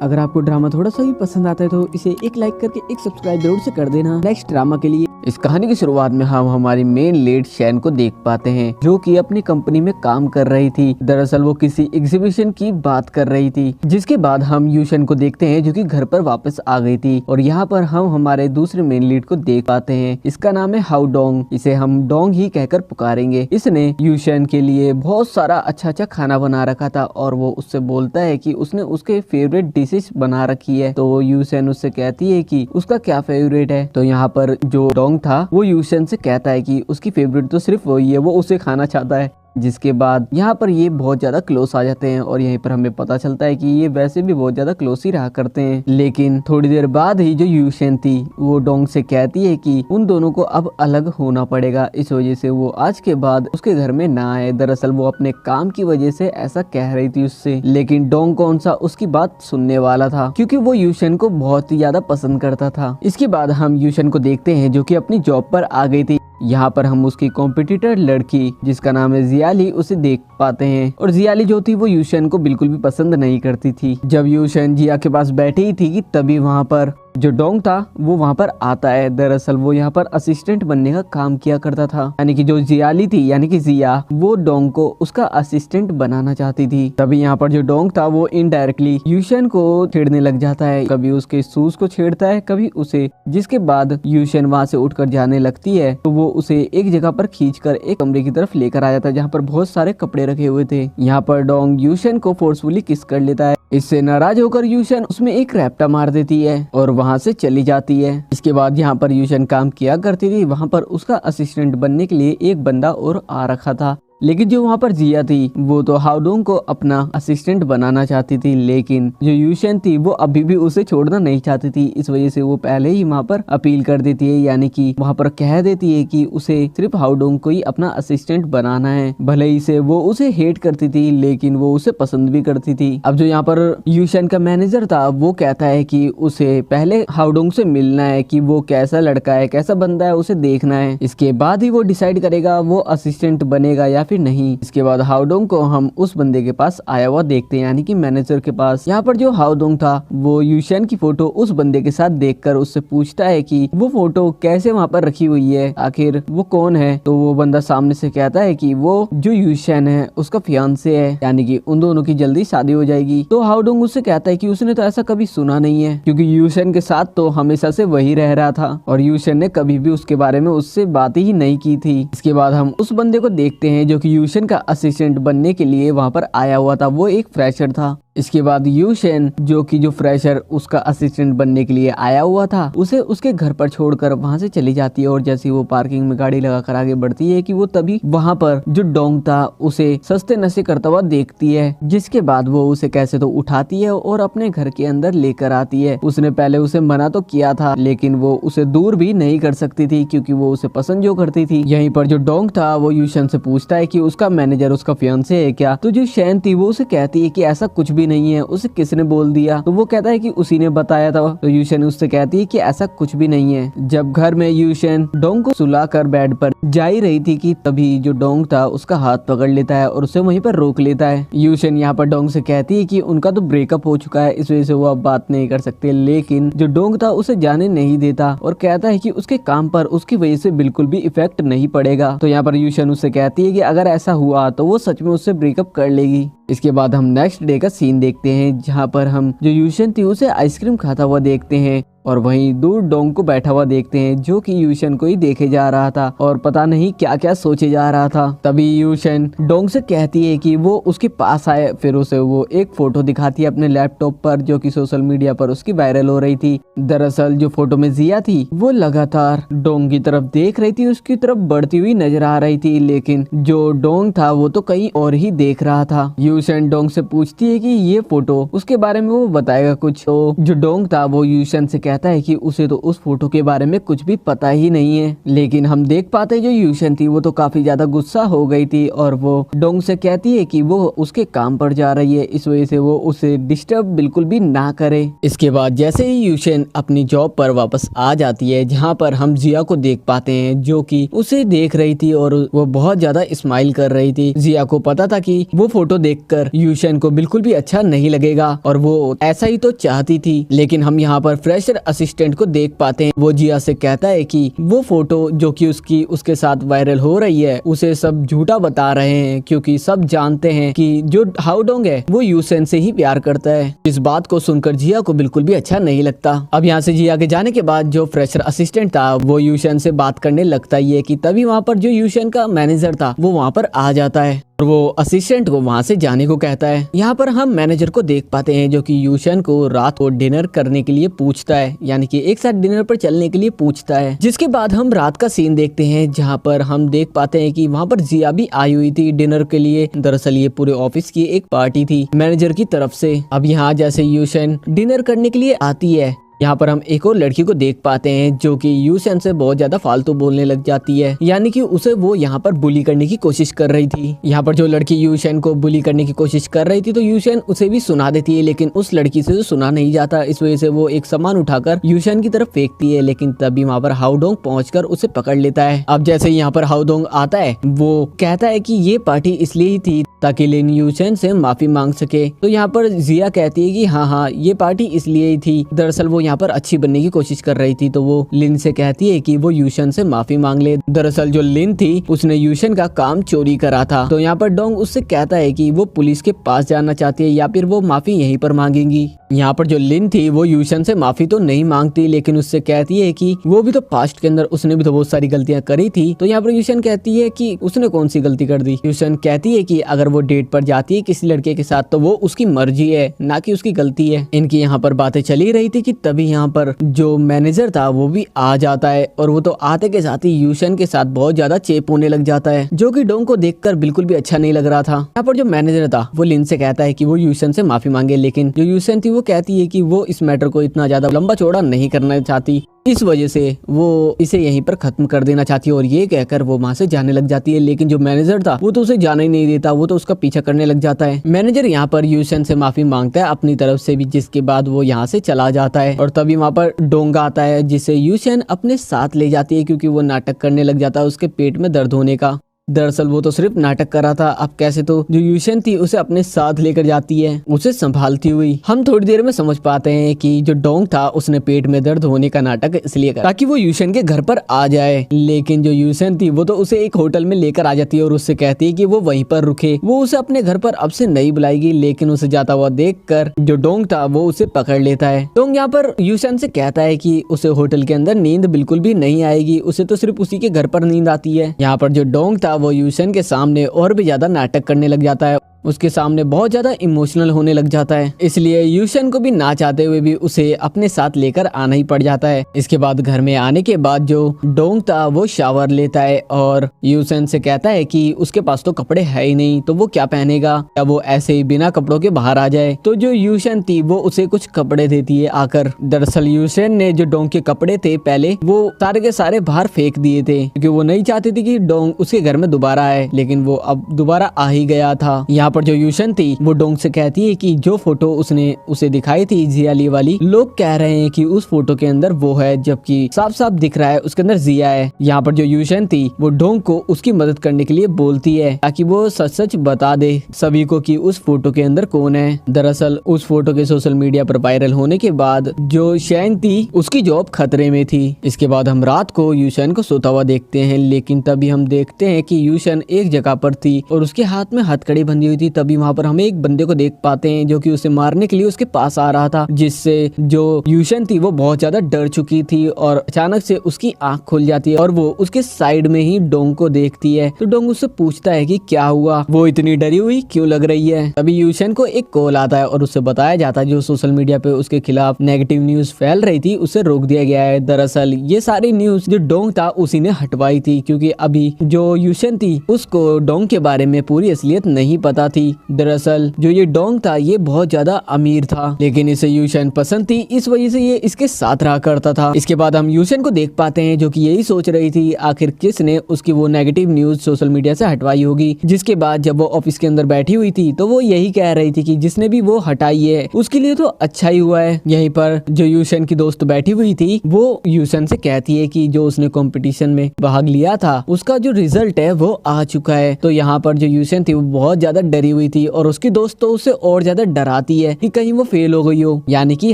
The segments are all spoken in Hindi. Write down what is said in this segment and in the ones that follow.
अगर आपको ड्रामा थोड़ा सा भी पसंद आता है तो इसे एक लाइक करके एक सब्सक्राइब जरूर से कर देना नेक्स्ट ड्रामा के लिए। इस कहानी की शुरुआत में हम हमारी मेन लीड शैन को देख पाते हैं, जो कि अपनी कंपनी में काम कर रही थी। दरअसल वो किसी एग्जीबिशन की बात कर रही थी। जिसके बाद हम यूशन को देखते हैं, जो कि घर पर वापस आ गई थी। और यहाँ पर हम हमारे दूसरे मेन लीड को देख पाते हैं। इसका नाम है हाउ डोंग। इसे हम डोंग ही कहकर पुकारेंगे। इसने यूशन के लिए बहुत सारा अच्छा अच्छा खाना बना रखा था और वो उससे बोलता है कि उसने उसके फेवरेट डिशेस बना रखी है। तो यूशन उससे कहती है कि उसका क्या फेवरेट है। तो यहाँ पर जो डोंग था वो यूशन से कहता है कि उसकी फेवरेट तो सिर्फ वही है, वो उसे खाना चाहता है। जिसके बाद यहाँ पर ये बहुत ज्यादा क्लोज आ जाते हैं और यहीं पर हमें पता चलता है कि ये वैसे भी बहुत ज्यादा क्लोज ही रहा करते हैं। लेकिन थोड़ी देर बाद ही जो यूशन थी वो डोंग से कहती है कि उन दोनों को अब अलग होना पड़ेगा। इस वजह से वो आज के बाद उसके घर में ना आए। दरअसल वो अपने काम की वजह से ऐसा कह रही थी उससे, लेकिन डोंग कौन सा उसकी बात सुनने वाला था, क्योंकि वो यूशन को बहुत ही ज्यादा पसंद करता था। इसके बाद हम यूशन को देखते हैं, जो कि अपनी जॉब पर आ गई थी। यहाँ पर हम उसकी कॉम्पिटिटर लड़की जिसका नाम है जियाली उसे देख पाते हैं। और जियाली जो थी वो यूशन को बिल्कुल भी पसंद नहीं करती थी। जब यूशन जिया के पास बैठी ही थी तभी वहाँ पर जो डोंग था वो वहाँ पर आता है। दरअसल वो यहाँ पर असिस्टेंट बनने का काम किया करता था, यानी कि जो जियाली थी यानी कि जिया वो डोंग को उसका असिस्टेंट बनाना चाहती थी। तभी यहाँ पर जो डोंग था वो इनडायरेक्टली यूशन को छेड़ने लग जाता है। कभी उसके शूज को छेड़ता है, कभी उसे। जिसके बाद यूशन वहाँ से उठकर जाने लगती है तो वो उसे एक जगह पर खींचकर एक कमरे की तरफ लेकर आ जाता है, जहाँ पर बहुत सारे कपड़े रखे हुए थे। यहाँ पर डोंग यूशन को फोर्सफुली किस कर लेता है। इससे नाराज होकर यूशन उसमें एक रैप्टा मार देती है और वहाँ से चली जाती है। इसके बाद यहाँ पर यूशन काम किया करती थी, वहाँ पर उसका असिस्टेंट बनने के लिए एक बंदा और आ रखा था। लेकिन जो वहाँ पर जिया थी वो तो हाउडोंग को अपना असिस्टेंट बनाना चाहती थी, लेकिन जो यूशन थी वो अभी भी उसे छोड़ना नहीं चाहती थी। इस वजह से वो पहले ही वहाँ पर अपील कर देती है, यानी कि वहाँ पर कह देती है कि उसे सिर्फ हाउडोंग को ही अपना असिस्टेंट बनाना है। भले ही से वो उसे हेट करती थी, लेकिन वो उसे पसंद भी करती थी। अब जो यहाँ पर यूशन का मैनेजर था वो कहता है कि उसे पहले हाउडोंग से मिलना है, कि वो कैसा लड़का है, कैसा बंदा है, उसे देखना है। इसके बाद ही वो डिसाइड करेगा वो असिस्टेंट बनेगा या फिर नहीं। इसके बाद हाउडोंग को हम उस बंदे के पास आया हुआ देखते हैं, यानी कि मैनेजर के पास। यहाँ पर जो हाउडोंग था वो यूशन की फोटो उस बंदे के साथ देखकर उससे पूछता है कि वो फोटो कैसे वहाँ पर रखी हुई है, आखिर वो कौन है। तो वो बंदा सामने से कहता है कि वो जो यूशन है उसका फियांसे है, यानी कि उन दोनों की जल्दी शादी हो जाएगी। तो हाउडोंग उससे कहता है कि उसने तो ऐसा कभी सुना नहीं है, क्योंकि यूशन के साथ तो हमेशा से वही रह रहा था और यूशन ने कभी भी उसके बारे में उससे बात ही नहीं की थी। इसके बाद हम उस बंदे को देखते हैं जो कि यूशन का असिस्टेंट बनने के लिए वहाँ पर आया हुआ था। वो एक फ्रेशर था। इसके बाद यूशन जो कि जो फ्रेशर उसका असिस्टेंट बनने के लिए आया हुआ था उसे उसके घर पर छोड़कर वहां से चली जाती है। और जैसे वो पार्किंग में गाड़ी लगाकर आगे बढ़ती है कि वो तभी वहां पर जो डोंग था उसे सस्ते नशे करता हुआ देखती है। जिसके बाद वो उसे कैसे तो उठाती है और अपने घर के अंदर लेकर आती है। उसने पहले उसे मना तो किया था, लेकिन वो उसे दूर भी नहीं कर सकती थी, क्योंकि वो उसे पसंद जो करती थी। यहीं पर जो डोंग था वो यूशन से पूछता है कि उसका मैनेजर उसका फियांसे है क्या। तो जो शैन थी वो उसे कहती है कि ऐसा कुछ भी नहीं है, उसे किसने बोल दिया। तो वो कहता है कि उसी ने बताया था। तो यूशन उससे कहती है कि ऐसा कुछ भी नहीं है। जब घर में यूशन डोंग को सुलाकर बेड पर जा ही रही थी कि तभी जो डोंग था उसका हाथ पकड़ लेता है और उसे वहीं पर रोक लेता है। यूशन यहाँ पर डोंग से कहती है कि उनका तो ब्रेकअप हो चुका है, इस वजह से वो अब बात नहीं कर सकते। लेकिन जो डोंग था उसे जाने नहीं देता और कहता है कि उसके काम पर उसकी वजह से बिल्कुल भी इफेक्ट नहीं पड़ेगा। तो यहाँ पर यूशन उससे कहती है कि अगर ऐसा हुआ तो वो सच में उससे ब्रेकअप कर लेगी। इसके बाद हम नेक्स्ट डे का सीन देखते हैं, जहाँ पर हम जो यूशन थी उसे आइसक्रीम खाता हुआ देखते हैं और वहीं दूर डोंग को बैठा हुआ देखते हैं, जो कि यूशन को ही देखे जा रहा था और पता नहीं क्या क्या सोचे जा रहा था। तभी यूशन डोंग से कहती है कि वो उसके पास आए। फिर उसे वो एक फोटो दिखाती है अपने लैपटॉप पर, जो कि सोशल मीडिया पर उसकी वायरल हो रही थी। दरअसल जो फोटो में जिया थी वो लगातार डोंग की तरफ देख रही थी, उसकी तरफ बढ़ती हुई नजर आ रही थी, लेकिन जो डोंग था वो तो कहीं और ही देख रहा था। यूशन डोंग से पूछती है कि ये फोटो उसके बारे में वो बताएगा कुछ। तो जो डोंग था वो यूशन से कहता है कि उसे तो उस फोटो के बारे में कुछ भी पता ही नहीं है। लेकिन हम देख पाते हैं जो यूशन थी वो तो काफी ज्यादा गुस्सा हो गई थी और वो डोंग से कहती है कि वो उसके काम पर जा रही है, इस वजह से वो उसे डिस्टर्ब बिल्कुल भी ना करे। इसके बाद जैसे ही यूशन अपनी जॉब पर वापस आ जाती है, जहाँ पर हम जिया को देख पाते हैं जो कि उसे देख रही थी और वो बहुत ज्यादा स्माइल कर रही थी। जिया को पता था कि वो फोटो देखकर यूशन को बिल्कुल भी अच्छा नहीं लगेगा और वो ऐसा ही तो चाहती थी। लेकिन हम यहाँ पर फ्रेशर असिस्टेंट को देख पाते हैं, वो जिया से कहता है कि वो फोटो जो कि उसके साथ वायरल हो रही है उसे सब झूठा बता रहे हैं, क्योंकि सब जानते हैं कि जो हाओडोंग है वो यूशन से ही प्यार करता है। इस बात को सुनकर जिया को बिल्कुल भी अच्छा नहीं लगता। अब यहाँ से जिया के जाने के बाद जो फ्रेशर असिस्टेंट था वो यूशन से बात करने लगता ही है कि तभी वहाँ पर जो यूशन का मैनेजर था वो वहाँ पर आ जाता है और वो असिस्टेंट को वहाँ से जाने को कहता है। यहाँ पर हम मैनेजर को देख पाते हैं जो कि यूशन को रात को डिनर करने के लिए पूछता है, यानी कि एक साथ डिनर पर चलने के लिए पूछता है। जिसके बाद हम रात का सीन देखते हैं जहाँ पर हम देख पाते हैं कि वहाँ पर जिया भी आई हुई थी डिनर के लिए। दरअसल ये पूरे ऑफिस की एक पार्टी थी मैनेजर की तरफ से। अब यहाँ जैसे यूशन डिनर करने के लिए आती है, यहाँ पर हम एक और लड़की को देख पाते हैं जो कि यूशन से बहुत ज्यादा फालतू बोलने लग जाती है, यानी कि उसे वो यहाँ पर बुली करने की कोशिश कर रही थी। यहाँ पर जो लड़की यूशन को बुली करने की कोशिश कर रही थी तो यूशन उसे भी सुना देती है, लेकिन उस लड़की से तो सुना नहीं जाता। इस वजह से वो एक सामान उठाकर यूशन की तरफ फेंकती है, लेकिन तभी वहाँ पर हाओडोंग पहुंचकर उसे पकड़ लेता है। अब जैसे यहाँ पर हाओडोंग आता है वो कहता है कि ये पार्टी इसलिए ही थी ताकि लिन यूशन से माफी मांग सके। तो यहाँ पर जिया कहती है कि हाँ ये पार्टी इसलिए ही थी। दरअसल वो यहाँ पर अच्छी बनने की कोशिश कर रही थी, तो वो लिन से कहती है कि वो यूशन से माफी मांग ले। दरअसल जो लिन थी उसने यूशन का काम चोरी करा था। तो यहाँ पर डोंग उससे कहता है कि वो पुलिस के पास जाना चाहती है या फिर वो माफी यहीं पर मांगेंगी। यहाँ पर जो लिन थी वो यूशन से माफी तो नहीं मांगती, लेकिन उससे कहती है कि वो भी तो पास्ट के अंदर उसने भी तो बहुत सारी गलतियां करी थी। तो यहाँ पर यूशन कहती है कि उसने कौन सी गलती कर दी। यूशन कहती है कि अगर वो डेट पर जाती है किसी लड़के के साथ तो वो उसकी मर्जी है, ना कि उसकी गलती है। इनकी यहाँ पर बातें चली रही थी कि तभी यहाँ पर जो मैनेजर था वो भी आ जाता है और वो तो आते के साथ ही यूशन के साथ बहुत ज्यादा चेप होने लग जाता है, जो कि डोंग को देखकर बिल्कुल भी अच्छा नहीं लग रहा था। यहाँ पर जो मैनेजर था वो लिन से कहता है कि वो यूशन से माफी मांगे, लेकिन जो यूशन थी वो कहती है कि वो इस मैटर को इतना ज्यादा लंबा चौड़ा नहीं करना चाहती, इस वजह से वो इसे यहीं पर खत्म कर देना चाहती है और ये कहकर वो वहां से जाने लग जाती है। लेकिन जो मैनेजर था वो तो उसे जाने ही नहीं देता, वो तो उसका पीछा करने लग जाता है। मैनेजर यहाँ पर यूशन से माफी मांगता है अपनी तरफ से भी, जिसके बाद वो यहाँ से चला जाता है और तभी वहाँ पर डोंग आता है जिसे यूशन अपने साथ ले जाती है, क्योंकि वो नाटक करने लग जाता है उसके पेट में दर्द होने का। दरअसल वो तो सिर्फ नाटक कर रहा था, अब कैसे तो जो यूशन थी उसे अपने साथ लेकर जाती है उसे संभालती हुई। हम थोड़ी देर में समझ पाते हैं कि जो डोंग था उसने पेट में दर्द होने का नाटक इसलिए करा ताकि वो यूशन के घर पर आ जाए। लेकिन जो यूशन थी वो तो उसे एक होटल में लेकर आ जाती है और उससे कहती है कि वो वहीं पर रुके, वो उसे अपने घर पर अब से नहीं बुलाएगी। लेकिन उसे जाता हुआ देखकर जो डोंग था वो उसे पकड़ लेता है। डोंग यहाँ पर यूशन से कहता है कि उसे होटल के अंदर नींद बिल्कुल भी नहीं आएगी, उसे तो सिर्फ उसी के घर पर नींद आती है। यहाँ पर जो डोंग था वो यूशन के सामने और भी ज्यादा नाटक करने लग जाता है, उसके सामने बहुत ज्यादा इमोशनल होने लग जाता है। इसलिए यूशन को भी ना चाहते हुए भी उसे अपने साथ लेकर आना ही पड़ जाता है। इसके बाद घर में आने के बाद जो डोंग था वो शावर लेता है और यूशन से कहता है कि उसके पास तो कपड़े है ही नहीं, तो वो क्या पहनेगा, या वो ऐसे ही बिना कपड़ों के बाहर आ जाए। तो जो यूशन थी वो उसे कुछ कपड़े देती है आकर। दरअसल यूशन ने जो डोंग के कपड़े थे पहले वो सारे के सारे बाहर फेंक दिए थे, क्योंकि वो नहीं चाहती थी कि डोंग उसके घर में दोबारा आए, लेकिन वो अब दोबारा आ ही गया था। यहाँ पर जो यूशन थी वो डोंग से कहती है कि जो फोटो उसने उसे दिखाई थी जिया ली वाली, लोग कह रहे हैं कि उस फोटो के अंदर वो है, जबकि साफ साफ दिख रहा है उसके अंदर जिया है। यहाँ पर जो यूशन थी वो डोंग को उसकी मदद करने के लिए बोलती है ताकि वो सच सच बता दे सभी को कि उस फोटो के अंदर कौन है। दरअसल उस फोटो के सोशल मीडिया पर वायरल होने के बाद जो शैन थी उसकी जॉब खतरे में थी। इसके बाद हम रात को यूशन को सोता हुआ देखते हैं, लेकिन तभी हम देखते हैं कि यूशन एक जगह पर थी और उसके हाथ में हथकड़ी बंधी हुई थी। तभी वहाँ पर हम एक बंदे को देख पाते हैं जो कि उसे मारने के लिए उसके पास आ रहा था, जिससे जो यूशन थी वो बहुत ज्यादा डर चुकी थी और अचानक से उसकी आंख खुल जाती है और वो उसके साइड में ही डोंग को देखती है। तो डोंग उससे पूछता है कि क्या हुआ, वो इतनी डरी हुई क्यों लग रही है। तभी यूशन को एक कॉल आता है और उससे बताया जाता है जो सोशल मीडिया पे उसके खिलाफ नेगेटिव न्यूज फैल रही थी उसे रोक दिया गया है। दरअसल ये सारी न्यूज जो डोंग था उसी ने हटवाई थी, क्योंकि अभी जो यूशन थी उसको डोंग के बारे में पूरी असलियत नहीं पता थी। दरअसल जो ये डोंग था ये बहुत ज्यादा अमीर था, लेकिन इसे यूशन पसंद थी, इस वजह से ये इसके साथ रहा करता था। इसके बाद हम यूशन को देख पाते हैं जो कि यही सोच रही थी आखिर किसने उसकी वो नेगेटिव न्यूज सोशल मीडिया से हटवाई होगी। जिसके बाद जब वो ऑफिस के अंदर बैठी हुई थी तो वो यही कह रही थी कि जिसने भी वो हटाई है उसके लिए तो अच्छा ही हुआ है। यहीं पर जो यूशन की दोस्त बैठी हुई थी वो यूशन से कहती है कि जो उसने कंपटीशन में भाग लिया था उसका जो रिजल्ट है वो आ चुका है। तो यहाँ पर जो यूशन थी वो बहुत ज्यादा डरी हुई थी और उसकी दोस्त तो उसे और ज्यादा डराती है कि कहीं वो फेल हो गई हो, यानी कि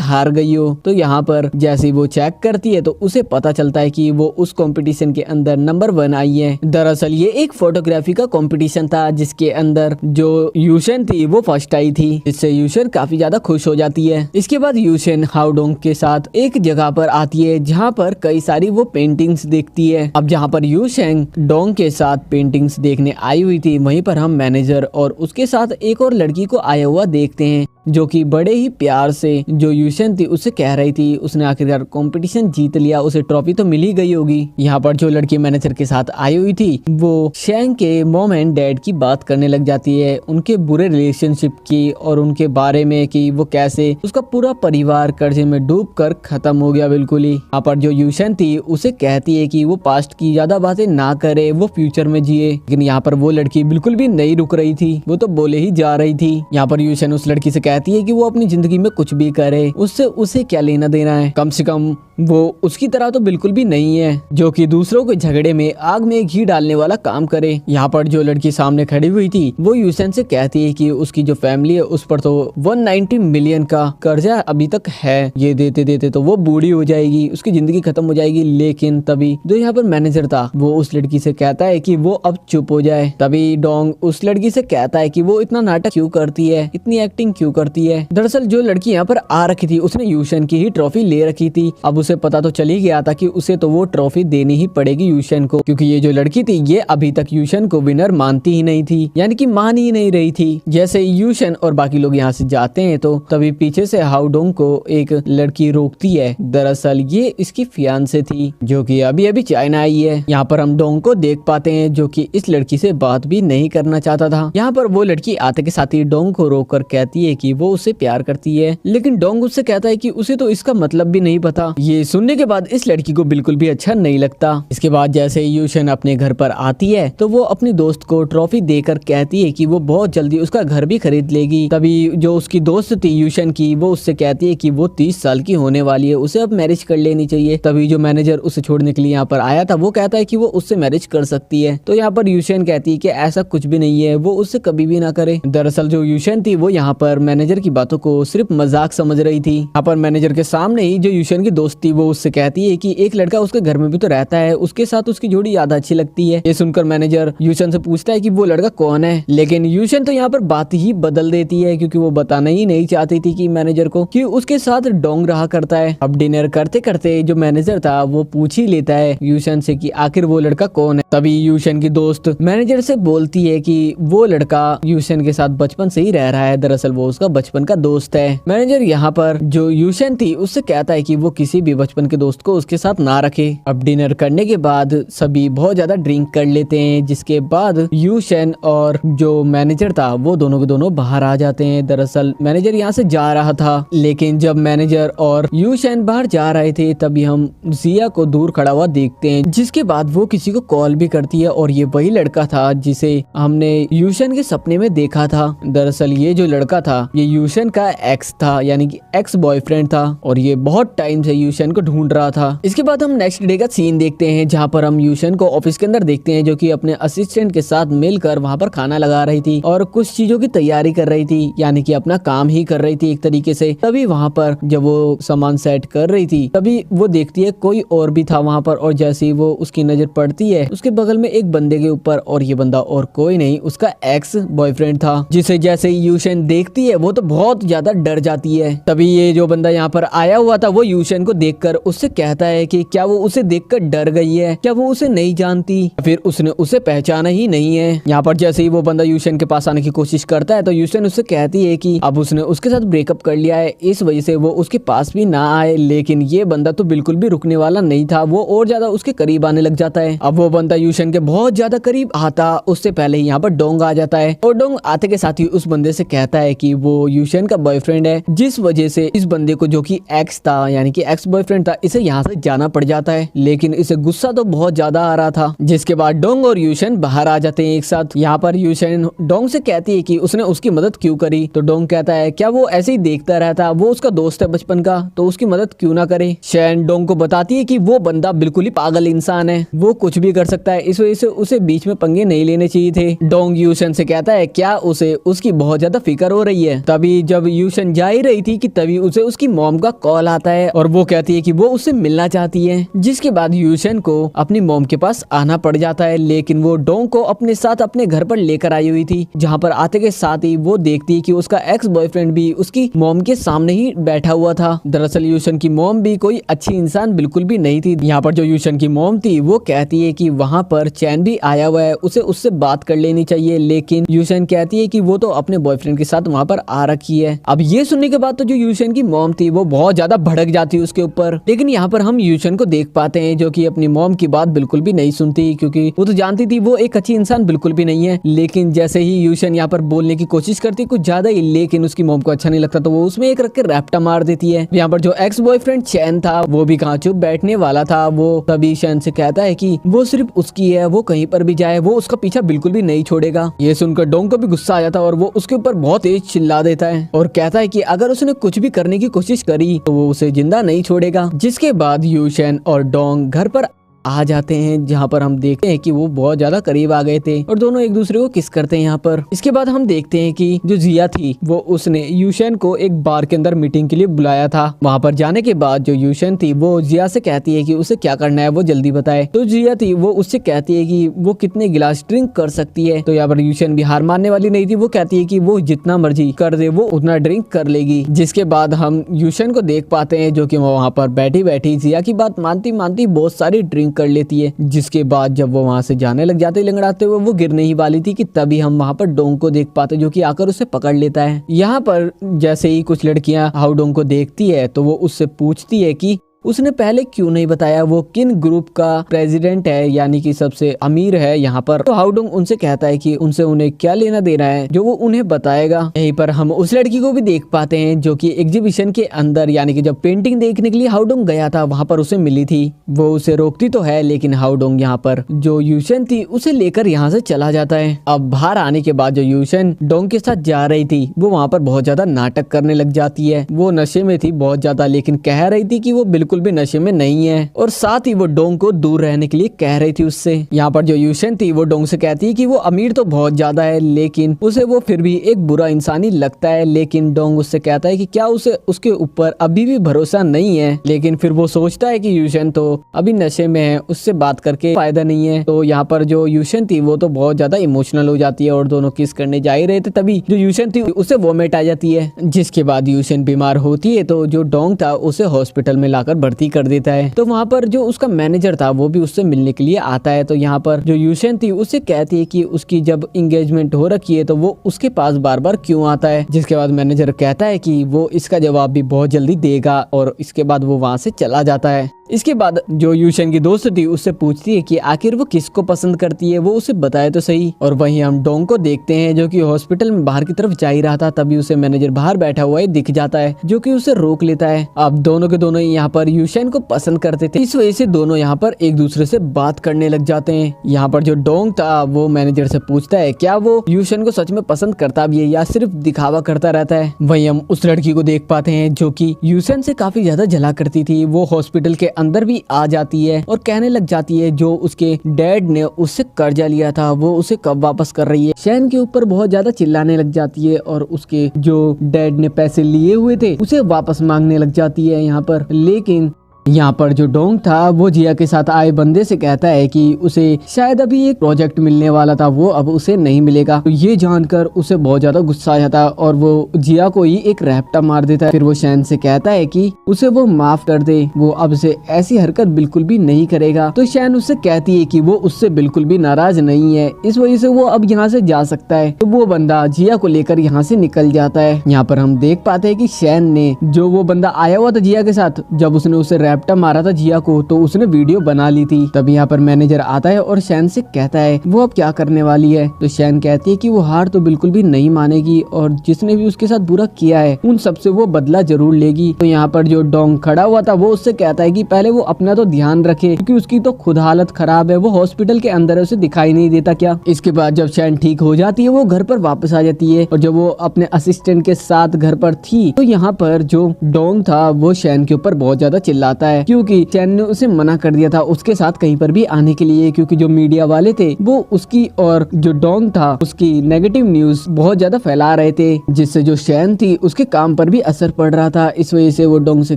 हार गई हो। तो यहाँ पर जैसे ही वो चेक करती है तो उसे पता चलता है कि वो उस कंपटीशन के अंदर नंबर 1 आई है। दरअसल ये एक फोटोग्राफी का कंपटीशन था जिसके अंदर जो यूशन थी वो फर्स्ट आई थी, जिससे यूशन काफी ज्यादा खुश हो जाती है। इसके बाद यूशन हाउडोंग के साथ एक जगह पर आती है जहाँ पर कई सारी वो पेंटिंग्स देखती है। अब जहाँ पर यूशन डोंग के साथ पेंटिंग्स देखने आई हुई थी वहीं पर हम मैनेजर और उसके साथ एक और लड़की को आया हुआ देखते हैं जो कि बड़े ही प्यार से जो यूशन थी उससे कह रही थी उसने आखिरकार कंपटीशन जीत लिया, उसे ट्रॉफी तो मिल ही गई होगी। यहाँ पर जो लड़की मैनेजर के साथ आई हुई थी वो शैंग के मॉम एंड डैड की बात करने लग जाती है, उनके बुरे रिलेशनशिप की और उनके बारे में कि वो कैसे उसका पूरा परिवार कर्जे में डूब कर खत्म हो गया बिल्कुल ही। यहाँ पर जो यूशन थी उसे कहती है कि वो पास्ट की ज्यादा बातें ना करे, वो फ्यूचर में जिए। लेकिन यहाँ पर वो लड़की बिल्कुल भी नहीं रुक रही थी, वो तो बोले ही जा रही थी। यहाँ पर यूशन उस लड़की से कहती है कि वो अपनी जिंदगी में कुछ भी करे, उससे उसे क्या लेना देना है, कम से कम वो उसकी तरह तो बिल्कुल भी नहीं है जो कि दूसरों के झगड़े में आग में घी डालने वाला काम करे। यहाँ पर जो लड़की सामने खड़ी हुई थी वो यूशन से कहती है कि उसकी जो फैमिली है उस पर तो 190 मिलियन का कर्जा अभी तक है, ये देते देते तो वो बूढ़ी हो जाएगी, उसकी जिंदगी खत्म हो जाएगी। लेकिन तभी जो यहाँ पर मैनेजर था वो उस लड़की से कहता है कि वो अब चुप हो जाए। तभी डोंग उस लड़की से कहता है कि वो इतना नाटक क्यों करती है, इतनी एक्टिंग क्यों करती है। दरअसल जो लड़की यहाँ पर आ रखी थी उसने यूशन की ही ट्रॉफी ले रखी थी। अब उसे पता तो चल ही गया था कि उसे तो वो ट्रॉफी देनी ही पड़ेगी यूशन को, क्योंकि ये जो लड़की थी ये अभी तक यूशन को विनर मानती ही नहीं थी, यानी कि मान ही नहीं रही थी। जैसे यूशन और बाकी लोग यहाँ से जाते हैं तो तभी पीछे से हाउडोंग को एक लड़की रोकती है। दरअसल ये इसकी फियांसे थी जो कि अभी अभी चाइना आई है। यहाँ पर हम डोंग को देख पाते हैं जो कि इस लड़की से बात भी नहीं करना चाहता था। यहाँ पर वो लड़की आते के साथ ही डोंग को रोक कर कहती है कि वो उससे प्यार करती है, लेकिन डोंग उससे कहता है कि उसे तो इसका मतलब भी नहीं पता। ये सुनने के बाद इस लड़की को बिल्कुल भी अच्छा नहीं लगता। इसके बाद जैसे यूशन अपने घर पर आती है तो वो अपनी दोस्त को ट्रॉफी देकर कहती है कि वो बहुत जल्दी उसका घर भी खरीद लेगी। तभी जो उसकी दोस्त थी यूशन की वो उससे कहती है कि वो 30 साल की होने वाली है, उसे अब मैरिज कर लेनी चाहिए। तभी जो मैनेजर उसे छोड़ने के लिए यहाँ पर आया था वो कहता है कि वो उससे मैरिज कर सकती है। तो यहाँ पर यूशन कहती है कि ऐसा कुछ भी नहीं है, वो उससे कभी भी ना करे। दरअसल जो यूशन थी वो यहाँ पर मैनेजर की बातों को सिर्फ मजाक समझ रही थी। यहाँ पर मैनेजर के सामने ही जो यूशन की दोस्त थी वो उससे कहती है कि एक लड़का उसके घर में भी तो रहता है, उसके साथ उसकी जोड़ी ज्यादा अच्छी लगती है। ये सुनकर मैनेजर यूशन से पूछता है कि वो लड़का कौन है, लेकिन यूशन तो यहाँ पर बात ही बदल देती है क्योंकि वो बताना ही नहीं चाहती थी कि मैनेजर को कि उसके साथ डोंग रहा करता है। अब डिनर करते करते जो मैनेजर था वो पूछ ही लेता है यूशन से कि आखिर वो लड़का कौन है। तभी यूशन की दोस्त मैनेजर से बोलती है कि वो लड़का यूशन के साथ बचपन से ही रह रहा है, दरअसल वो उसका बचपन का दोस्त है। मैनेजर यहाँ पर जो यूशन थी उससे कहता है कि वो किसी भी बचपन के दोस्त को उसके साथ ना रखे। अब डिनर करने के बाद सभी बहुत ज्यादा ड्रिंक कर लेते हैं, जिसके बाद यूशन और जो मैनेजर था वो दोनों के दोनों बाहर आ जाते हैं। दरअसल मैनेजर यहाँ से जा रहा था, लेकिन जब मैनेजर और यूशन बाहर जा रहे थे तभी हम जिया को दूर खड़ा हुआ देखते हैं, जिसके बाद वो किसी को कॉल भी करती है और ये वही लड़का था जिसे हमने यूशन के सपने में देखा था। दरअसल ये जो लड़का था ये यूशन का एक्स था, यानी कि एक्स बॉयफ्रेंड था और ये बहुत टाइम से यूशन को ढूंढ रहा था। इसके बाद हम नेक्स्ट डे का सीन देखते हैं जहाँ पर हम यूशन को ऑफिस के अंदर देखते हैं जो कि अपने असिस्टेंट के साथ मिलकर वहाँ पर खाना लगा रही थी और कुछ चीजों की तैयारी कर रही थी, यानी कि अपना काम ही कर रही थी एक तरीके से। तभी वहाँ पर जब वो सामान सेट कर रही थी तभी वो देखती है कोई और भी था वहाँ पर, और जैसे ही वो उसकी नजर पड़ती है उसके बगल में एक बंदे के ऊपर, और ये बंदा और कोई नहीं उसका एक्स बॉयफ्रेंड था, जिसे जैसे ही यूशन देखती है वो वो तो बहुत ज्यादा डर जाती है। तभी ये जो बंदा यहाँ पर आया हुआ था वो यूशन को देखकर उससे कहता है कि क्या वो उसे देखकर डर गई है, क्या वो उसे नहीं जानती, फिर उसने उसे पहचाना ही नहीं है। यहाँ पर जैसे ही वो बंदा यूशन के पास आने की कोशिश करता है तो यूशन उससे कहती है कि अब उसने उसके साथ ब्रेकअप कर लिया है, इस वजह से वो उसके पास भी ना आए। लेकिन ये बंदा तो बिल्कुल भी रुकने वाला नहीं था, वो और ज्यादा उसके करीब आने लग जाता है। अब वो बंदा यूशन के बहुत ज्यादा करीब आता उससे पहले ही यहाँ पर डोंग आ जाता है और डोंग आते के साथ ही उस बंदे से कहता है कि वो यूशन का बॉयफ्रेंड है, जिस वजह से इस बंदे को, जो कि एक्स था यानी कि एक्स बॉयफ्रेंड था, इसे यहाँ से जाना पड़ जाता है। लेकिन इसे गुस्सा तो बहुत ज्यादा आ रहा था। जिसके बाद डोंग और यूशन बाहर आ जाते हैं एक साथ। यहाँ पर यूशन डोंग से कहती है कि उसने उसकी मदद क्यों करी, तो डोंग कहता है क्या वो ऐसे ही देखता रहता, वो उसका दोस्त है बचपन का, तो उसकी मदद क्यों ना करे। शैन डोंग को बताती है कि वो बंदा बिल्कुल ही पागल इंसान है, वो कुछ भी कर सकता है, इस वजह से उसे बीच में पंगे नहीं लेने चाहिए थे। डोंग यूशन से कहता है क्या उसे उसकी बहुत ज्यादा फिक्र हो रही है। तभी जब यूशन जा ही रही थी कि तभी उसे उसकी मॉम का कॉल आता है और वो कहती है कि वो उससे मिलना चाहती है। जिसके बाद यूशन को अपनी मॉम के पास आना पड़ जाता है, लेकिन वो डोंग को अपने साथ अपने घर पर लेकर आई हुई थी। जहाँ पर आते के साथ ही वो देखती है कि उसका एक्स बॉयफ्रेंड भी उसकी मॉम के सामने ही बैठा हुआ था। दरअसल यूशन की मॉम भी कोई अच्छी इंसान बिल्कुल भी नहीं थी। यहाँ पर जो यूशन की मॉम थी वो कहती है कि वहाँ पर चैन भी आया हुआ है, उसे उससे बात कर लेनी चाहिए। लेकिन यूशन कहती है कि वो तो अपने बॉयफ्रेंड के साथ वहाँ पर आ रखी है। अब ये सुनने के बाद तो जो यूशन की मॉम थी वो बहुत ज्यादा भड़क जाती है उसके ऊपर। लेकिन यहाँ पर हम यूशन को देख पाते हैं जो कि अपनी मॉम की बात बिल्कुल भी नहीं सुनती, क्योंकि वो तो जानती थी वो एक अच्छी इंसान बिल्कुल भी नहीं है। लेकिन जैसे ही यूशन यहाँ पर बोलने की कोशिश करती कुछ ज्यादा ही, लेकिन उसकी मॉम को अच्छा नहीं लगता तो वो उसमें एक रख के रैप्टा मार देती है। यहाँ पर जो एक्स बॉयफ्रेंड चैन था वो भी कहाँ चुप बैठने वाला था। वो तभी चैन से कहता है कि वो सिर्फ उसकी है, वो कहीं पर भी जाए वो उसका पीछा बिल्कुल भी नहीं छोड़ेगा। ये सुनकर डोंग को भी गुस्सा आ जाता है और वो उसके ऊपर बहुत तेज चिल्ला देता है और कहता है कि अगर उसने कुछ भी करने की कोशिश करी तो वो उसे जिंदा नहीं छोड़ेगा। जिसके बाद यूशन और डोंग घर पर आ जाते हैं, जहाँ पर हम देखते हैं कि वो बहुत ज्यादा करीब आ गए थे और दोनों एक दूसरे को किस करते हैं यहाँ पर। इसके बाद हम देखते हैं कि जो जिया थी वो उसने यूशन को एक बार के अंदर मीटिंग के लिए बुलाया था। वहाँ पर जाने के बाद जो यूशन थी वो जिया से कहती है कि उसे क्या करना है वो जल्दी बताए। तो जिया थी वो उससे कहती है कि वो कितने गिलास ड्रिंक कर सकती है। तो यहाँ पर यूशन भी हार मानने वाली नहीं थी, वो कहती है कि वो जितना मर्जी कर दे वो उतना ड्रिंक कर लेगी। जिसके बाद हम यूशन को देख पाते हैं जो कि वहाँ पर बैठी बैठी जिया की बात मानती मानती बहुत सारी ड्रिंक कर लेती है। जिसके बाद जब वो वहां से जाने लग जाते लंगड़ाते हुए, वो गिरने ही वाली थी कि तभी हम वहां पर डोंग को देख पाते जो कि आकर उसे पकड़ लेता है। यहाँ पर जैसे ही कुछ लड़कियां हाउ डोंग को देखती है तो वो उससे पूछती है कि उसने पहले क्यों नहीं बताया वो किन ग्रुप का प्रेसिडेंट है, यानी कि सबसे अमीर है यहाँ पर। तो हाउडोंग उनसे कहता है कि उनसे उन्हें क्या लेना देना है जो वो उन्हें बताएगा। यहीं पर हम उस लड़की को भी देख पाते हैं जो कि एग्जीबिशन के अंदर, यानी कि जब पेंटिंग देखने के लिए हाउडोंग गया था वहाँ पर उसे मिली थी। वो उसे रोकती तो है लेकिन हाउडोंग यहाँ पर जो यूशन थी उसे लेकर यहाँ से चला जाता है। अब बाहर आने के बाद जो यूशन डोंग के साथ जा रही थी वो वहाँ पर बहुत ज्यादा नाटक करने लग जाती है। वो नशे में थी बहुत ज्यादा, लेकिन कह रही थी कि वो बिल्कुल भी नशे में नहीं है और साथ ही वो डोंग को दूर रहने के लिए कह रही थी उससे। यहाँ पर जो यूशन थी वो डोंग से कहती है कि वो अमीर तो बहुत ज्यादा है लेकिन उसे वो फिर भी एक बुरा इंसान ही लगता है। लेकिन डोंग उससे कहता है कि क्या उसे उसके ऊपर अभी भी भरोसा नहीं है। लेकिन फिर वो सोचता है कि यूशन तो अभी नशे में है, उससे बात करके फायदा नहीं है। तो यहाँ पर जो यूशन थी वो तो बहुत ज्यादा इमोशनल हो जाती है और दोनों किस करने जा ही रहे थे तभी जो यूशन थी उसे वोमिट आ जाती है। जिसके बाद यूशन बीमार होती है तो जो डोंग था उसे हॉस्पिटल में लाकर भर्ती कर देता है। तो वहाँ पर जो उसका मैनेजर था वो भी उससे मिलने के लिए आता है। तो यहाँ पर जो यूशन थी उससे कहती है कि उसकी जब एंगेजमेंट हो रखी है तो वो उसके पास बार बार क्यों आता है। जिसके बाद मैनेजर कहता है कि वो इसका जवाब भी बहुत जल्दी देगा और इसके बाद वो वहाँ से चला जाता है। इसके बाद जो यूशन की दोस्त थी उससे पूछती है कि आखिर वो किसको पसंद करती है, वो उसे बताए तो सही। और वहीं हम डोंग को देखते हैं जो कि हॉस्पिटल में बाहर की तरफ जा ही रहा था, तभी उसे मैनेजर बाहर बैठा हुआ दिख जाता है जो कि उसे रोक लेता है। अब दोनों के दोनों यहाँ पर यूशन को पसंद करते थे, इस वजह से दोनों यहाँ पर एक दूसरे से बात करने लग जाते हैं। यहाँ पर जो डोंग था वो मैनेजर से पूछता है क्या वो यूशन को सच में पसंद करता भी है या सिर्फ दिखावा करता रहता है। वहीं हम उस लड़की को देख पाते हैं जो कि यूशन से काफी ज्यादा जला करती थी। वो हॉस्पिटल के अंदर भी आ जाती है और कहने लग जाती है जो उसके डैड ने उससे कर्जा लिया था वो उसे कब वापस कर रही है। शैन के ऊपर बहुत ज्यादा चिल्लाने लग जाती है और उसके जो डैड ने पैसे लिए हुए थे उसे वापस मांगने लग जाती है यहाँ पर। लेकिन यहाँ पर जो डोंग था वो जिया के साथ आए बंदे से कहता है कि उसे शायद अभी एक प्रोजेक्ट मिलने वाला था, वो अब उसे नहीं मिलेगा। तो ये जानकर उसे बहुत ज्यादा गुस्सा आ जाता है और वो जिया को ही एक रैप्टा मार देता है। फिर वो शैन से कहता है कि उसे वो माफ कर दे, वो अब से ऐसी हरकत बिल्कुल भी नहीं करेगा। तो शैन उससे कहती है कि वो उससे बिल्कुल भी नाराज नहीं है, इस वजह से वो अब यहाँ से जा सकता है। तो वो बंदा जिया को लेकर यहाँ से निकल जाता है। यहाँ पर हम देख पाते हैं कि शैन ने, जो वो बंदा आया हुआ था जिया के साथ, जब उसने उसे रैप्टा मारा था जिया को, तो उसने वीडियो बना ली थी। तब यहाँ पर मैनेजर आता है और शैन से कहता है वो अब क्या करने वाली है। तो शैन कहती है कि वो हार तो बिल्कुल भी नहीं मानेगी और जिसने भी उसके साथ बुरा किया है उन सबसे वो बदला जरूर लेगी। तो यहाँ पर जो डोंग खड़ा हुआ था वो उससे कहता है कि पहले वो अपना तो ध्यान रखे, क्योंकि उसकी तो खुद हालत खराब है, वो हॉस्पिटल के अंदर है, उसे दिखाई नहीं देता क्या। इसके बाद जब शैन ठीक हो जाती है वो घर पर वापस आ जाती है और जब वो अपने असिस्टेंट के साथ घर पर थी तो यहाँ पर जो डोंग था वो शैन के ऊपर बहुत ज्यादा चिल्लाता है, क्योंकि शैन ने उसे मना कर दिया था उसके साथ कहीं पर भी आने के लिए, क्योंकि जो मीडिया वाले थे वो उसकी और जो डोंग था उसकी नेगेटिव न्यूज बहुत ज्यादा फैला रहे थे, जिससे जो शैन थी उसके काम पर भी असर पड़ रहा था। इस वजह से वो डोंग से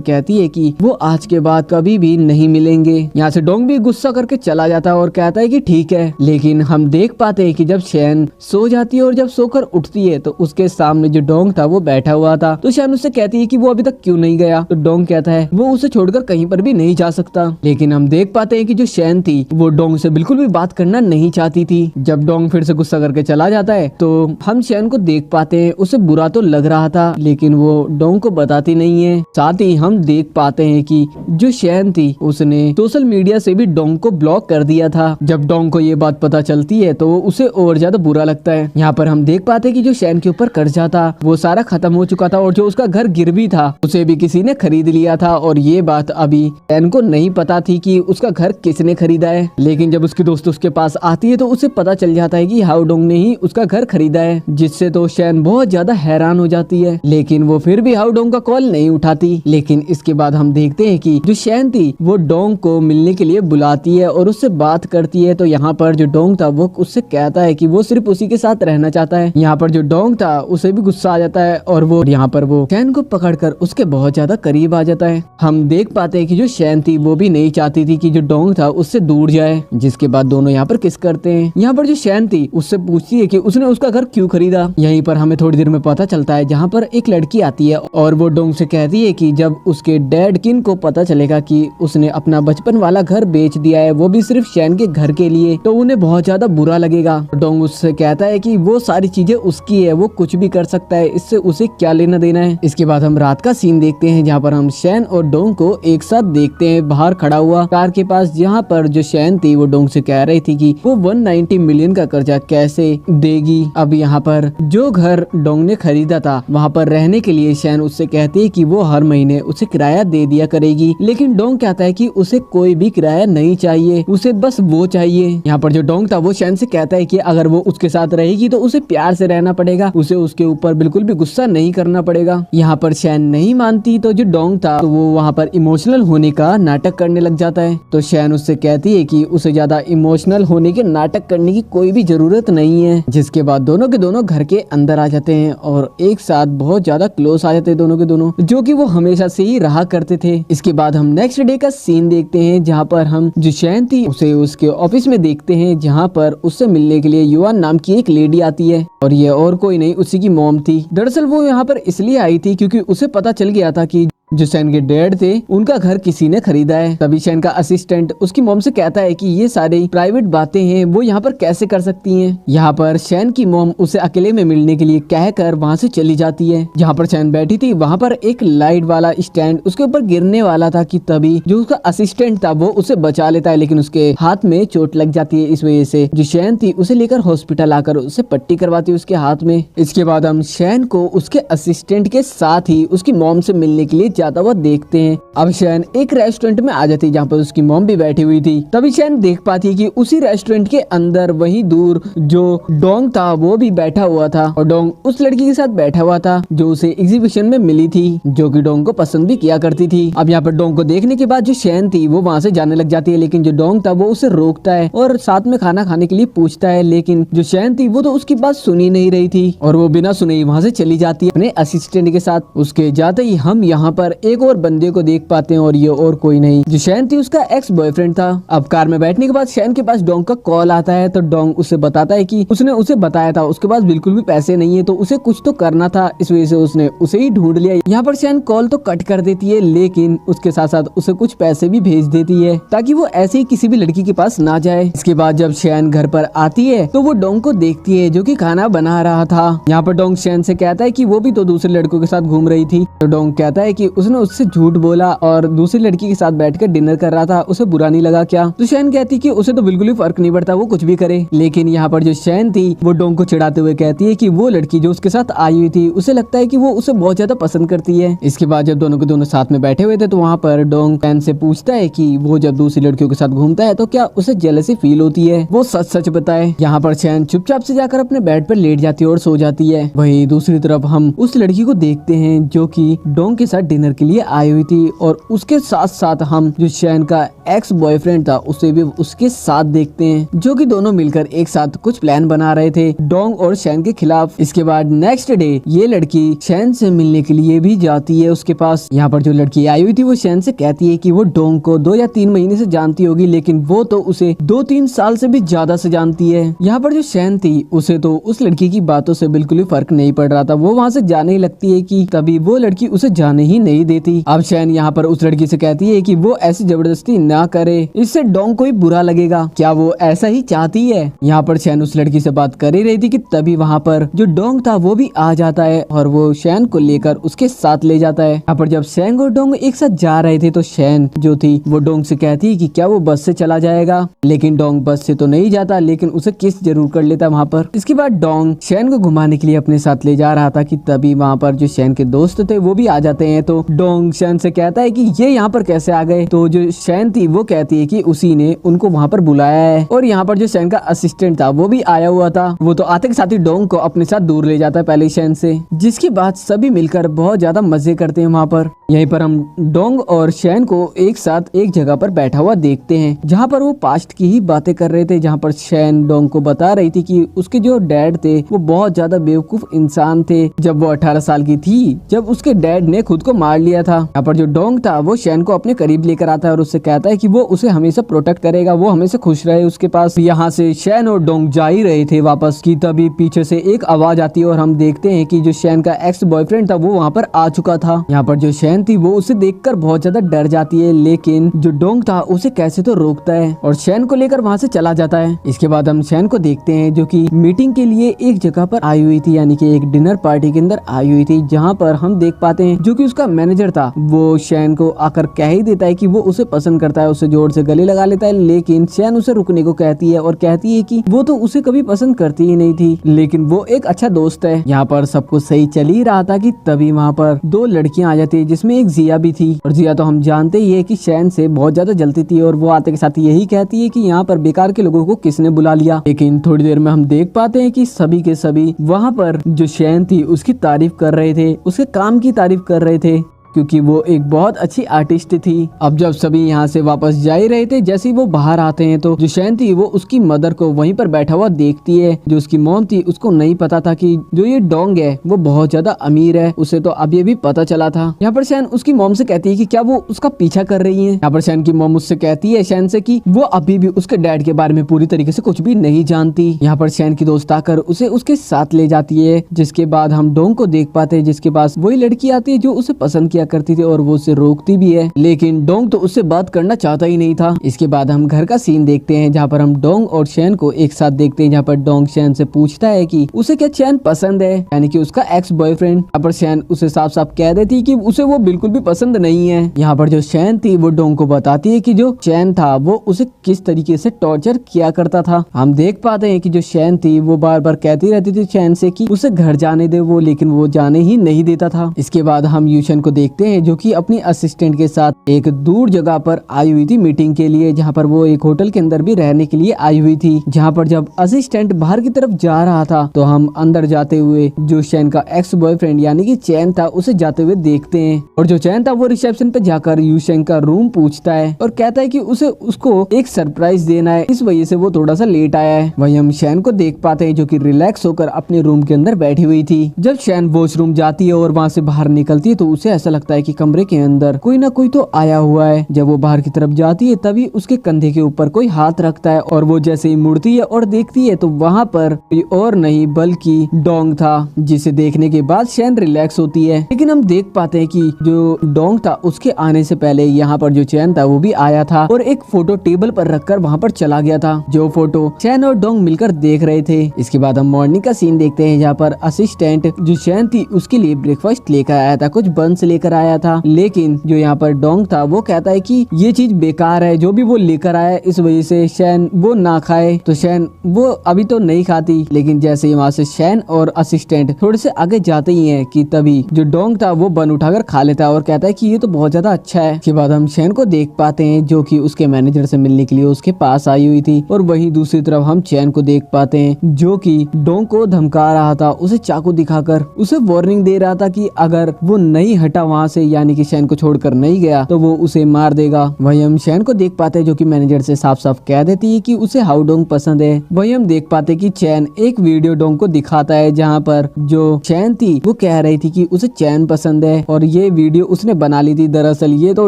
कहती है कि वो आज के बाद कभी भी नहीं मिलेंगे। यहाँ से डोंग भी गुस्सा करके चला जाता है और कहता है कि ठीक है। लेकिन हम देख पाते हैं कि जब शैन सो जाती है और जब सोकर उठती है तो उसके सामने जो डोंग था वो बैठा हुआ था। तो शैन उससे कहती है कि वो अभी तक क्यों नहीं गया। तो डोंग कहता है वो उसे छोड़कर कहीं पर भी नहीं जा सकता। लेकिन हम देख पाते हैं कि जो शैन थी वो डोंग से बिल्कुल भी बात करना नहीं चाहती थी। जब डोंग फिर से गुस्सा करके चला जाता है तो हम शैन को देख पाते हैं, उसे बुरा तो लग रहा था लेकिन वो डोंग को बताती नहीं है। साथ ही हम देख पाते हैं कि जो शैन थी उसने सोशल मीडिया से भी डोंग को ब्लॉक कर दिया था। जब डोंग को ये बात पता चलती है तो उसे और ज्यादा बुरा लगता है। यहाँ पर हम देख पाते हैं कि जो शैन के ऊपर कर्जा था वो सारा खत्म हो चुका था और जो उसका घर गिरवी था उसे भी किसी ने खरीद लिया था और ये बात अभी शैन को नहीं पता थी कि उसका घर किसने खरीदा है। लेकिन जब उसकी दोस्त उसके पास आती है तो उसे पता चल जाता है कि हाउ डोंग ने ही उसका घर खरीदा है, जिससे तो शैन बहुत ज्यादा हैरान हो जाती है। लेकिन वो फिर भी हाउ डोंग का कॉल नहीं उठाती। लेकिन इसके बाद हम देखते हैं कि जो शैन थी वो डोंग को मिलने के लिए बुलाती है और उससे बात करती है। तो यहाँ पर जो डोंग था वो उससे कहता है कि वो सिर्फ उसी के साथ रहना चाहता है। यहाँ पर जो डोंग था उसे भी गुस्सा आ जाता है और वो यहाँ पर वो शैन को पकड़कर उसके बहुत ज्यादा करीब आ जाता है। हम देख पाते हैं कि जो शैन थी वो भी नहीं चाहती थी कि जो डोंग था उससे दूर जाए, जिसके बाद दोनों यहाँ पर किस करते हैं। यहाँ पर जो शैन थी उससे पूछती है कि उसने उसका घर क्यों खरीदा। यहीं पर हमें थोड़ी देर में पता चलता है जहाँ पर एक लड़की आती है और वो डोंग से कहती है कि जब उसके डैड किन को पता चलेगा कि उसने अपना बचपन वाला घर बेच दिया है, वो भी सिर्फ शैन के घर के लिए, तो उन्हें बहुत ज्यादा बुरा लगेगा। डोंग उससे कहता है कि वो सारी चीजें उसकी है, वो कुछ भी कर सकता है, इससे उसे क्या लेना देना है। इसके बाद हम रात का सीन देखते हैं जहाँ पर हम शैन और डोंग को एक साथ देखते हैं बाहर खड़ा हुआ कार के पास, जहाँ पर जो शैन थी वो डोंग से कह रही थी कि वो 190 मिलियन का कर्जा कैसे देगी। अब यहाँ पर जो घर डोंग ने खरीदा था वहाँ पर रहने के लिए शैन उससे कहती है कि वो हर महीने उसे किराया दे दिया करेगी। लेकिन डोंग कहता है कि उसे कोई भी किराया नहीं चाहिए, उसे बस वो चाहिए। यहाँ पर जो डोंग था वो शैन से कहता है कि अगर वो उसके साथ रहेगी तो उसे प्यार से रहना पड़ेगा, उसे उसके ऊपर बिल्कुल भी गुस्सा नहीं करना पड़ेगा। यहाँ पर शैन नहीं मानती तो जो डोंग था तो वो वहाँ पर इमोशनल होने का नाटक करने लग जाता है। तो शैन उससे कहती है कि उसे ज्यादा इमोशनल होने के नाटक करने की कोई भी जरूरत नहीं है। जिसके बाद दोनों के दोनों घर के अंदर आ जाते हैं और एक साथ बहुत ज्यादा क्लोज आ जाते हैं दोनों के दोनों, जो कि वो हमेशा से ही रहा करते थे। इसके बाद हम नेक्स्ट डे का सीन देखते हैं जहाँ पर हम जो शैन थी उसे उसके ऑफिस में देखते हैं, जहाँ पर उससे मिलने के लिए युवान नाम की एक लेडी आती है और ये और कोई नहीं उसी की मॉम थी। दरअसल वो यहाँ पर इसलिए आई थी क्योंकि उसे पता चल गया था कि जो शैन के डैड थे उनका घर किसी ने खरीदा है। तभी शैन का असिस्टेंट उसकी मॉम से कहता है कि ये सारी प्राइवेट बातें हैं वो यहाँ पर कैसे कर सकती हैं। यहाँ पर शैन की मॉम उसे अकेले में मिलने के लिए कहकर वहाँ से चली जाती है। जहाँ पर शैन बैठी थी वहाँ पर एक लाइट वाला स्टैंड उसके ऊपर गिरने वाला था कि तभी जो उसका असिस्टेंट था वो उसे बचा लेता है, लेकिन उसके हाथ में चोट लग जाती है। इस वजह से जो शैन थी उसे लेकर हॉस्पिटल आकर उसे पट्टी करवाती है उसके हाथ में। इसके बाद हम शैन को उसके असिस्टेंट के साथ ही उसकी मॉम से मिलने के लिए जाता हुआ देखते हैं। अब शैन एक रेस्टोरेंट में आ जाती है जहाँ पर उसकी मॉम भी बैठी हुई थी। तभी शैन देख पाती है कि उसी रेस्टोरेंट के अंदर वहीं दूर जो डोंग था वो भी बैठा हुआ था और डोंग उस लड़की के साथ बैठा हुआ था जो उसे एग्जीबिशन में मिली थी, जो कि डोंग को पसंद भी किया करती थी। अब यहाँ पर डोंग को देखने के बाद जो शैन थी वो वहाँ से जाने लग जाती है, लेकिन जो डोंग था वो उसे रोकता है और साथ में खाना खाने के लिए पूछता है। लेकिन जो शैन थी वो तो उसकी बात सुन ही नहीं रही थी और वो बिना सुने ही वहाँ से चली जाती है अपने असिस्टेंट के साथ। उसके जाते ही हम यहाँ पर पर एक और बंदे को देख पाते हैं और ये और कोई नहीं, जो शैन थी उसका एक्स बॉयफ्रेंड था। अब कार में बैठने के बाद शैन के पास डोंग का कॉल आता है, तो डोंग उसे बताता है कि उसने उसे बताया था उसके पास बिल्कुल भी पैसे नहीं है, तो उसे कुछ तो करना था, इस वजह से उसने उसे ही ढूंढ लिया। यहाँ पर शैन कॉल तो कट कर देती है, लेकिन उसके साथ साथ उसे कुछ पैसे भी भेज देती है ताकि वो ऐसे ही किसी भी लड़की के पास ना जाए। इसके बाद जब शैन घर पर आती है तो वो डोंग को देखती है जो कि खाना बना रहा था। यहाँ पर डोंग शैन से कहता है कि वो भी तो दूसरे लड़कों के साथ घूम रही थी, तो डोंग कहता है कि उसने उससे झूठ बोला और दूसरी लड़की के साथ बैठकर डिनर कर रहा था, उसे बुरा नहीं लगा क्या? तो शैन कहती कि उसे तो बिल्कुल भी फर्क नहीं पड़ता, वो कुछ भी करे। लेकिन यहाँ पर जो शैन थी वो डोंग को चिढ़ाते हुए कहती है कि वो लड़की जो उसके साथ आई हुई थी उसे लगता है कि वो उसे बहुत ज्यादा पसंद करती है। इसके बाद जब दोनों के दोनों साथ में बैठे हुए थे तो वहाँ पर डोंग शैन से पूछता है कि वो जब दूसरी लड़कियों के साथ घूमता है तो क्या उसे जेलसी फील होती है, वो सच सच बताए। यहाँ पर शैन चुपचाप से जाकर अपने बेड पर लेट जाती है और सो जाती है। वहीं दूसरी तरफ हम उस लड़की को देखते हैं जो कि डोंग के साथ डिनर के लिए आई हुई थी, और उसके साथ साथ हम जो शैन का एक्स बॉयफ्रेंड था उसे भी उसके साथ देखते हैं, जो कि दोनों मिलकर एक साथ कुछ प्लान बना रहे थे डोंग और शैन के खिलाफ। इसके बाद नेक्स्ट डे ये लड़की शैन से मिलने के लिए भी जाती है उसके पास। यहाँ पर जो लड़की आई हुई थी वो शैन से कहती है कि वो डोंग को 2 या 3 महीने से जानती होगी, लेकिन वो तो उसे 2-3 साल से भी ज्यादा से जानती है। यहाँ पर जो शैन थी उसे तो उस लड़की की बातों से बिल्कुल भी फर्क नहीं पड़ रहा था, वो वहाँ से जाने ही लगती है कि तभी वो लड़की उसे जाने ही नहीं देती। अब शैन यहाँ पर उस लड़की से कहती है कि वो ऐसी जबरदस्ती ना करे, इससे डोंग को ही बुरा लगेगा, क्या वो ऐसा ही चाहती है? यहाँ पर शैन उस लड़की से बात कर ही रही थी कि तभी वहाँ पर जो डोंग था वो भी आ जाता है और वो शैन को लेकर उसके साथ ले जाता है। यहाँ पर जब शैन और डोंग एक साथ जा रहे थे तो शैन जो थी वो डोंग से कहती है कि क्या वो बस से चला जाएगा, लेकिन डोंग बस से तो नहीं जाता, लेकिन उसे किस जरूर कर लेता वहाँ पर। इसके बाद डोंग शैन को घुमाने के लिए अपने साथ ले जा रहा था कि तभी वहाँ पर जो शैन के दोस्त थे वो भी आ जाते हैं, तो डोंग शैन से कहता है कि ये यहाँ पर कैसे आ गए? तो जो शैन थी वो कहती है कि उसी ने उनको वहाँ पर बुलाया है, और यहाँ पर जो शैन का असिस्टेंट था वो भी आया हुआ था। वो तो आते के साथ ही डोंग को अपने साथ दूर ले जाता है पहले शैन से, जिसके बाद सभी मिलकर बहुत ज्यादा मजे करते हैं वहाँ पर। यहीं पर हम डोंग और शैन को एक साथ एक जगह पर बैठा हुआ देखते हैं, जहाँ पर वो पास्ट की ही बातें कर रहे थे, जहाँ पर शैन डोंग को बता रही थी कि उसके जो डैड थे वो बहुत ज्यादा बेवकूफ इंसान थे जब वो 18 साल की थी, जब उसके डैड ने खुद को मार लिया था। यहाँ पर जो डोंग था वो शैन को अपने करीब लेकर आता है और उससे कहता है कि वो उसे हमेशा प्रोटेक्ट करेगा, वो हमेशा खुश रहे उसके पास। यहाँ से शैन और डोंग जा ही रहे थे वापस कि तभी पीछे से एक आवाज आती है और हम देखते हैं कि जो शैन का एक्स बॉयफ्रेंड था वो वहाँ पर आ चुका था। यहाँ पर जो शैन थी वो उसे देखकर बहुत ज्यादा डर जाती है, लेकिन जो डोंग था उसे कैसे तो रोकता है और शैन को लेकर वहाँ से चला जाता है। इसके बाद हम शैन को देखते हैं जो कि मीटिंग के लिए एक जगह पर आई हुई थी, यानी कि एक डिनर पार्टी के अंदर आई हुई थी, जहाँ पर हम देख पाते हैं जो कि उसका मैनेजर था वो शैन को आकर कह ही देता है कि वो उसे पसंद करता है, उसे जोर से गले लगा लेता है, लेकिन शैन उसे रुकने को कहती है और कहती है कि वो तो उसे कभी पसंद करती ही नहीं थी, लेकिन वो एक अच्छा दोस्त है। यहाँ पर सब कुछ सही चल ही रहा था कि तभी वहाँ पर 2 लड़कियां आ जाती है, जिसमें एक जिया भी थी, और जिया तो हम जानते ही है कि शैन से बहुत ज्यादा जलती थी और वो आते के साथ यही कहती है कि यहाँ पर बेकार के लोगों को किसने बुला लिया। लेकिन थोड़ी देर में हम देख पाते हैं कि सभी के सभी वहाँ पर जो शैन थी उसकी तारीफ कर रहे थे, उसके काम की तारीफ कर रहे थे, क्योंकि वो एक बहुत अच्छी आर्टिस्ट थी। अब जब सभी यहाँ से वापस जा ही रहे थे, जैसे ही वो बाहर आते हैं तो जो शैन थी वो उसकी मदर को वहीं पर बैठा हुआ देखती है। जो उसकी मॉम थी उसको नहीं पता था कि जो ये डोंग है वो बहुत ज्यादा अमीर है, उसे तो अब ये भी पता चला था। यहाँ पर शैन उसकी मॉम से कहती है कि क्या वो उसका पीछा कर रही है। यहाँ पर शैन की मॉम उससे कहती है शैन से कि वो अभी भी उसके डैड के बारे में पूरी तरीके से कुछ भी नहीं जानती। यहाँ पर शैन की दोस्त आकर उसे उसके साथ ले जाती है, जिसके बाद हम डोंग को देख पाते हैं जिसके पास वही लड़की आती है जो उसे पसंद किया करती थी और वो उसे रोकती भी है, लेकिन डोंग तो उससे बात करना चाहता ही नहीं था। इसके बाद हम घर का सीन देखते हैं जहाँ पर हम डोंग और शैन को एक साथ देखते हैं, जहाँ पर डोंग शैन से पूछता है कि उसे क्या चैन पसंद है, यानी कि उसका एक्स बॉयफ्रेंड। यहाँ पर शैन उसे साफ साफ कह देती कि उसे वो बिल्कुल भी पसंद नहीं है। यहाँ पर जो शैन थी वो डोंग को बताती है कि जो चैन था वो उसे किस तरीके से टॉर्चर किया करता था। हम देख पाते हैं कि जो शैन थी वो बार बार कहती रहती थी चैन से कि उसे घर जाने दे वो, लेकिन वो जाने ही नहीं देता था। इसके बाद हम यूशन को देखते हैं जो कि अपनी असिस्टेंट के साथ एक दूर जगह पर आई हुई थी मीटिंग के लिए, जहाँ पर वो एक होटल के अंदर भी रहने के लिए आई हुई थी। जहाँ पर जब असिस्टेंट बाहर की तरफ जा रहा था तो हम अंदर जाते हुए जो शैन का एक्स बॉयफ्रेंड यानी कि चैन था उसे जाते हुए देखते हैं, और जो चैन था वो रिसेप्शन पे जाकर यूशन का रूम पूछता है और कहता है कि उसे उसको एक सरप्राइज देना है, इस वजह से वो थोड़ा सा लेट आया है। वहीं हम शैन को देख पाते हैं जो कि रिलैक्स होकर अपने रूम के अंदर बैठी हुई थी। जब शैन वॉशरूम जाती है और वहाँ से बाहर निकलती है तो उसे ऐसा लगता लगता है कि कमरे के अंदर कोई ना कोई तो आया हुआ है। जब वो बाहर की तरफ जाती है तभी उसके कंधे के ऊपर कोई हाथ रखता है और वो जैसे ही मुड़ती है और देखती है तो वहाँ पर कोई और नहीं बल्कि डोंग था, जिसे देखने के बाद चैन रिलैक्स होती है। लेकिन हम देख पाते हैं कि जो डोंग था उसके आने से पहले यहाँ पर जो चैन था वो भी आया था और एक फोटो टेबल पर रखकर वहाँ पर चला गया था, जो फोटो चैन और डोंग मिलकर देख रहे थे। इसके बाद हम मॉर्निंग का सीन देखते हैं जहाँ पर असिस्टेंट जो चैन थी उसके लिए ब्रेकफास्ट लेकर आया था, कुछ बंस लेकर आया था। लेकिन जो यहाँ पर डोंग था वो कहता है कि ये चीज बेकार है, जो भी वो लेकर आया इस वजह से शैन वो ना खाए। तो शैन वो अभी तो नहीं खाती, लेकिन जैसे ही वहाँ से शैन और असिस्टेंट थोड़े से आगे जाते ही हैं कि तभी जो डोंग था वो बन उठाकर खा लेता है और कहता है कि ये तो बहुत ज्यादा अच्छा है। इसके बाद हम शैन को देख पाते हैं जो कि उसके मैनेजर से मिलने के लिए उसके पास आई हुई थी और वहीं दूसरी तरफ हम चैन को देख पाते हैं जो कि डोंग को धमका रहा था, उसे चाकू दिखाकर उसे वार्निंग दे रहा था कि अगर वो नहीं हटा वहाँ से, यानी कि शैन को छोड़कर नहीं गया, तो वो उसे मार देगा। वहीं हम शैन को देख पाते हैं जो कि मैनेजर से साफ साफ कह देती है कि उसे हाउ डोंग पसंद है। वहीं हम देख पाते हैं कि चैन एक वीडियो डोंग को दिखाता है जहाँ पर जो चैन थी वो कह रही थी कि उसे चैन पसंद है और ये वीडियो उसने बना ली थी। दरअसल ये तो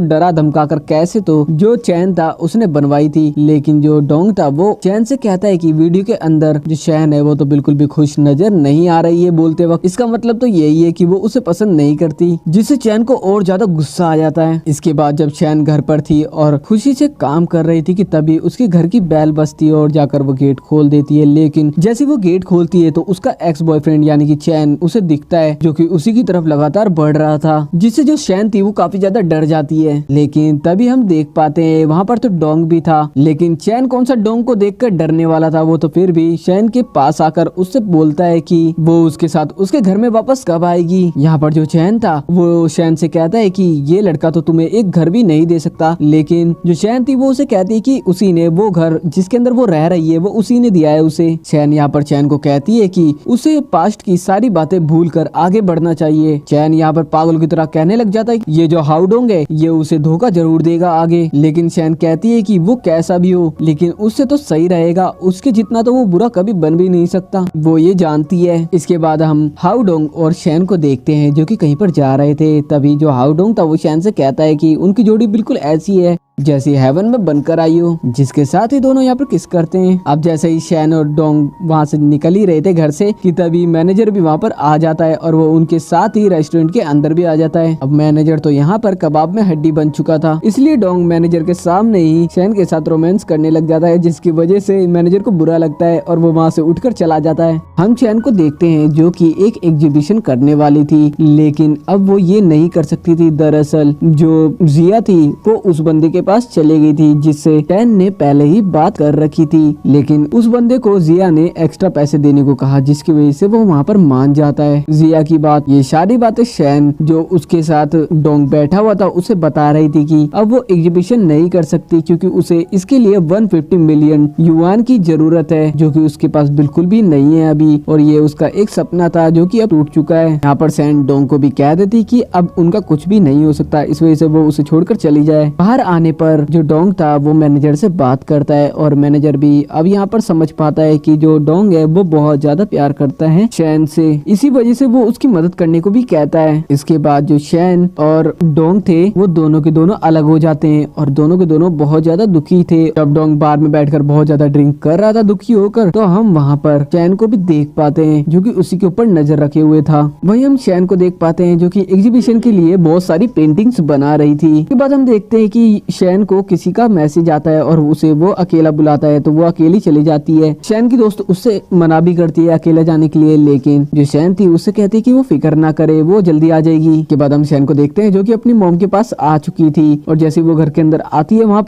डरा धमका कर कैसे तो जो चैन था उसने बनवाई थी, लेकिन जो डोंग था वो चैन से कहता है कि वीडियो के अंदर जो चैन है वो तो बिल्कुल भी खुश नजर नहीं आ रही है बोलते वक्त। इसका मतलब तो यही है कि वो उसे पसंद नहीं करती, जिससे चैन को और ज्यादा गुस्सा आ जाता है। इसके बाद जब चैन घर पर थी और खुशी से काम कर रही थी कि तभी उसके घर की बेल बजती है और जाकर वो गेट खोल देती है। लेकिन जैसे वो गेट खोलती है तो उसका एक्स बॉयफ्रेंड यानी कि चैन उसे दिखता है जो कि उसी की तरफ लगातार बढ़ रहा था, जिससे जो चैन थी वो काफी ज्यादा डर जाती है। लेकिन तभी हम देख पाते हैं वहाँ पर तो डोंग भी था, लेकिन चैन कौन सा डोंग को देखकर डरने वाला था, वो तो फिर भी चैन के पास आकर उससे बोलता है कि वो उसके साथ उसके घर में वापस कब आएगी। यहाँ पर जो चैन था वो चैन से कहता है कि ये लड़का तो तुम्हें एक घर भी नहीं दे सकता, लेकिन जो चैन थी वो उसे कहती है कि उसी ने वो घर जिसके अंदर वो रह रही है वो उसी ने दिया है उसे। चैन यहाँ पर चैन को कहती है कि उसे पास्ट की सारी बातें भूलकर आगे बढ़ना चाहिए। चैन यहाँ पर पागल की तरह कहने लग जाता है ये जो हाउ डोंग है ये उसे धोखा जरूर देगा आगे, लेकिन चैन कहती है कि वो कैसा भी हो लेकिन उससे तो सही रहेगा, उसके जितना तो वो बुरा कभी बन भी नहीं सकता, वो ये जानती है। इसके बाद हम हाउ डोंग और चैन को देखते हैं जो कि कहीं पर जा रहे थे। तभी जो हाउ डोंग था वो चैन से कहता है कि उनकी जोड़ी बिल्कुल ऐसी है जैसे हेवन में बनकर आई हो, जिसके साथ ही दोनों यहाँ पर किस करते हैं। अब जैसे ही चैन और डोंग वहाँ से निकल ही रहे थे घर से कि तभी मैनेजर भी वहाँ पर आ जाता है और वो उनके साथ ही रेस्टोरेंट के अंदर भी आ जाता है। अब मैनेजर तो यहाँ पर कबाब में हड्डी बन चुका था, इसलिए डोंग मैनेजर के सामने ही चैन के साथ रोमांस करने लग जाता है, जिसकी वजह से मैनेजर को बुरा लगता है और वो वहाँ से उठकर चला जाता है। हम चैन को देखते हैं जो कि एक एग्जीबिशन करने वाली थी, लेकिन अब वो ये नहीं कर सकती थी। दरअसल जो जिया थी वो उस बंदे के पास चली गई थी जिससे चैन ने पहले ही बात कर रखी थी, लेकिन उस बंदे को जिया ने एक्स्ट्रा पैसे देने को कहा, जिसकी वजह से वो वहाँ पर मान जाता है जिया की बात। ये सारी बातें चैन जो उसके साथ डोंग बैठा हुआ था उसे बता रही थी कि अब वो एग्जीबिशन नहीं कर सकती क्योंकि उसे इसके लिए 150 मिलियन युआन की जरूरत है, जो कि उसके पास बिल्कुल भी नहीं है अभी, और ये उसका एक सपना था जो कि अब टूट चुका है। यहाँ पर चैन डोंग को भी कह देती कि अब उनका कुछ भी नहीं हो सकता, इस वजह से वो उसे छोड़कर चली जाए। बाहर आने पर जो डोंग था वो मैनेजर से बात करता है और मैनेजर भी अब यहाँ पर समझ पाता है कि जो डोंग है वो बहुत ज्यादा प्यार करता है चैन से, इसी वजह से वो उसकी मदद करने को भी कहता है। इसके बाद जो चैन और डोंग थे वो दोनों के दोनों अलग हो जाते हैं और दोनों के दोनों बहुत ज्यादा दुखी थे। जब डोंग बार में बैठकर बहुत ज्यादा ड्रिंक कर रहा था दुखी होकर, तो हम वहाँ पर चैन को भी देख पाते हैं जो कि उसी के ऊपर नजर रखे हुए था। वहीं हम चैन को देख पाते हैं जो कि एग्जीबिशन के लिए बहुत सारी पेंटिंग्स बना रही थी। इसके बाद हम देखते हैं कि चैन को किसी का मैसेज आता है और उसे वो अकेला बुलाता है, तो वो अकेली चली जाती है। चैन की दोस्त उससे मना भी करती है अकेला जाने के लिए, लेकिन जो चैन थी उससे कहती है कि वो फिक्र ना करे, वो जल्दी आ जाएगी। के बाद हम चैन को देखते हैं जो कि अपनी मॉम के पास आ चुकी थी और जैसे वो घर के अंदर आती है वहाँ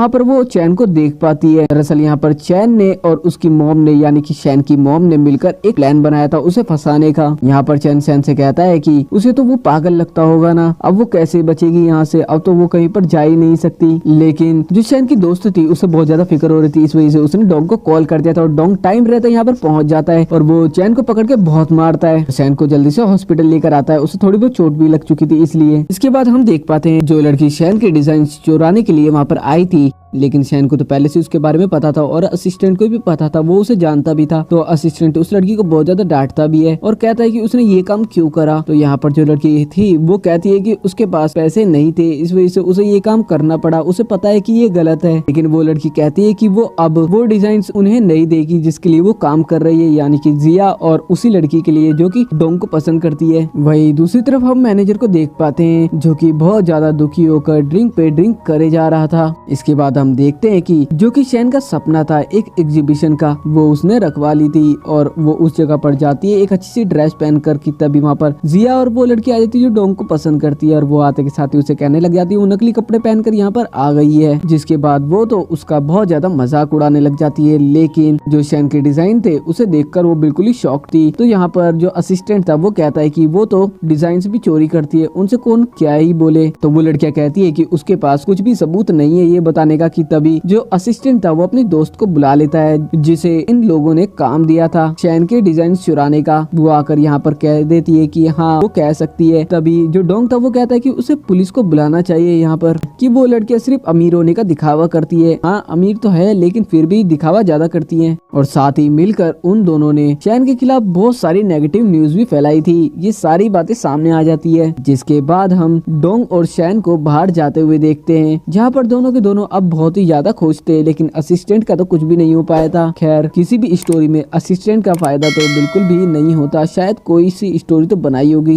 पर वो चैन को देख पाती है। दरअसल यहाँ पर चैन ने और उसकी मॉम ने यानी कि चैन की मॉम ने मिलकर एक प्लान बनाया था उसे फंसाने का। यहाँ पर चैन से कहता है कि उसे तो वो पागल लगता होगा ना, अब वो कैसे बचेगी यहाँ से, अब तो वो कहीं पर जा ही नहीं सकती। लेकिन जो चैन की दोस्त थी उसे बहुत ज्यादा फिक्र हो रही थी, इस वजह से उसने डोंग को कॉल कर दिया था और डोंग टाइम रहता है यहाँ पर पहुंच जाता है और वो चैन को पकड़ के बहुत मारता है। चैन को जल्दी से हॉस्पिटल लेकर आता है, उसे थोड़ी बहुत चोट भी लग चुकी थी इसलिए। इसके बाद हम देख पाते हैं जो लड़की चैन के डिजाइन चुराने के लिए वहाँ पर आई थी लेकिन शैन को तो पहले से उसके बारे में पता था और असिस्टेंट को भी पता था, वो उसे जानता भी था। तो असिस्टेंट उस लड़की को बहुत ज्यादा डांटता भी है और कहता है कि उसने ये काम क्यों करा। तो यहाँ पर जो लड़की थी वो कहती है कि उसके पास पैसे नहीं थे, इस वजह से उसे ये काम करना पड़ा, उसे पता है कि ये गलत है। लेकिन वो लड़की कहती है कि वो अब वो डिजाइन उन्हें नहीं देगी जिसके लिए वो काम कर रही है, यानी कि जिया और उसी लड़की के लिए जो कि डोंग को पसंद करती है। वही दूसरी तरफ हम मैनेजर को देख पाते हैं जो कि बहुत ज्यादा दुखी होकर ड्रिंक पे ड्रिंक करे जा रहा था। इसके बाद हम देखते हैं कि जो कि शैन का सपना था एक एग्जीबिशन का, वो उसने रखवा ली थी और वो उस जगह पर जाती है एक अच्छी सी ड्रेस पहनकर कि तभी वहाँ पर जिया और वो लड़की आ जाती है जो डोंग को पसंद करती है और वो आते के साथ ही उसे कहने लग जाती है वो नकली कपड़े पहनकर यहाँ पर आ गई है। जिसके बाद वो तो उसका बहुत ज्यादा मजाक उड़ाने लग जाती है, लेकिन जो शैन के डिजाइन थे उसे देखकर वो बिल्कुल ही शॉक थी। तो यहाँ पर जो असिस्टेंट था वो कहता है कि वो तो डिजाइन भी चोरी करती है, उनसे कौन क्या ही बोले। तो वो लड़कियां कहती है कि उसके पास कुछ भी सबूत नहीं है ये बताने का कि तभी जो असिस्टेंट था वो अपने दोस्त को बुला लेता है जिसे इन लोगों ने काम दिया था शैन के डिजाइन चुराने का। वो आकर यहाँ पर कह देती है कि हाँ वो कह सकती है। तभी जो डोंग था वो कहता है कि उसे पुलिस को बुलाना चाहिए यहाँ पर, कि वो लड़कियां सिर्फ अमीर होने का दिखावा करती है। हाँ अमीर तो है लेकिन फिर भी दिखावा ज्यादा करती हैं। और साथ ही मिलकर उन दोनों ने शैन के खिलाफ बहुत सारी नेगेटिव न्यूज भी फैलाई थी। ये सारी बातें सामने आ जाती है जिसके बाद हम डोंग और शैन को बाहर जाते हुए देखते हैं जहाँ पर दोनों के दोनों अब बहुत ही ज्यादा खुश थे, लेकिन असिस्टेंट का तो कुछ भी नहीं हो पाया था। खैर किसी भी स्टोरी में असिस्टेंट का फायदा तो बिल्कुल भी नहीं होता, शायद कोई सी स्टोरी तो बनाई होगी।